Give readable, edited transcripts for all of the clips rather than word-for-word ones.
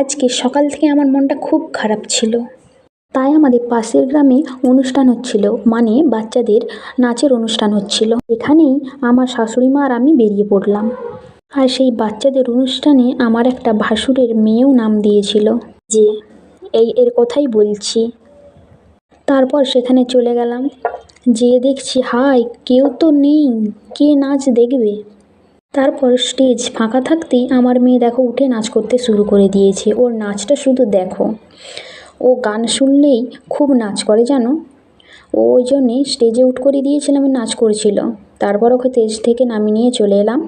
আজকে সকাল থেকে আমার মনটা খুব খারাপ ছিল। তাই আমাদের পাশের গ্রামে অনুষ্ঠান হচ্ছিল, মানে বাচ্চাদের নাচের অনুষ্ঠান হচ্ছিল। এখানেই আমার শাশুড়ি মা আর আমি বেরিয়ে পড়লাম। আর সেই বাচ্চাদের অনুষ্ঠানে আমার একটা ভাসুরের মেয়েও নাম দিয়েছিল, যে এর কথাই বলছি। তারপর সেখানে চলে গেলাম, যেয়ে দেখছি হায় কেউ তো নেই, কে নাচ দেখবে। তারপর স্টেজ ফাঁকা থাকতেই আমার মেয়ে দেখো উঠে নাচ করতে শুরু করে দিয়েছে। ওর নাচটা শুধু দেখো, ও গান শুনলেই খুব নাচ করে জানো। ও ওই জন্যে স্টেজে উঠ করে দিয়েছিলাম, নাচ করছিল। তারপর ওকে স্টেজ থেকে নামিয়ে নিয়ে চলে এলাম।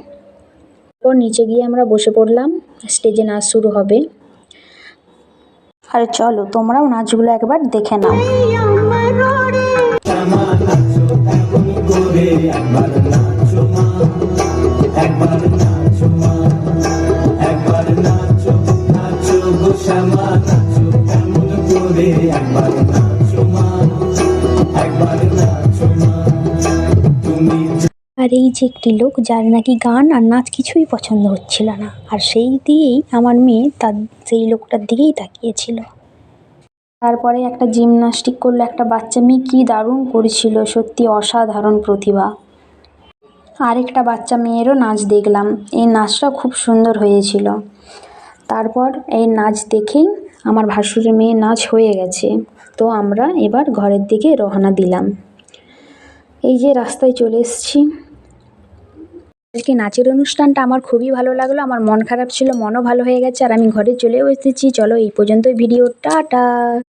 তারপর নিচে গিয়ে আমরা বসে পড়লাম, স্টেজে নাচ শুরু হবে। আর চলো তোমরাও নাচগুলো একবার দেখে নাও। আর এই যে একটি লোক, যার নাকি গান আর নাচ কিছুই পছন্দ হচ্ছিল না, আর সেই দিয়েই আমার মেয়ে সেই লোকটার দিকেই তাকিয়েছিল। তারপরে একটা জিমনাস্টিক করলো একটা বাচ্চা মেয়ে, কি দারুণ করেছিল, সত্যি অসাধারণ প্রতিভা। আরেকটা বাচ্চা মেয়েরও নাচ দেখলাম, এই নাচটা খুব সুন্দর হয়েছিল। তারপর এই নাচ দেখেই আমার ভাসুরের মেয়ে নাচ হয়ে গেছে, তো আমরা এবার ঘরের দিকে রওনা দিলাম। এই যে রাস্তায় চলে এসেছি। আজকে নাচের অনুষ্ঠানটা আমার খুবই ভালো লাগলো, আমার মন খারাপ ছিল, মনও ভালো হয়ে গেছে, আর আমি ঘরে চলেও এসেছি। চলো এই পর্যন্তই ভিডিও, টাটা।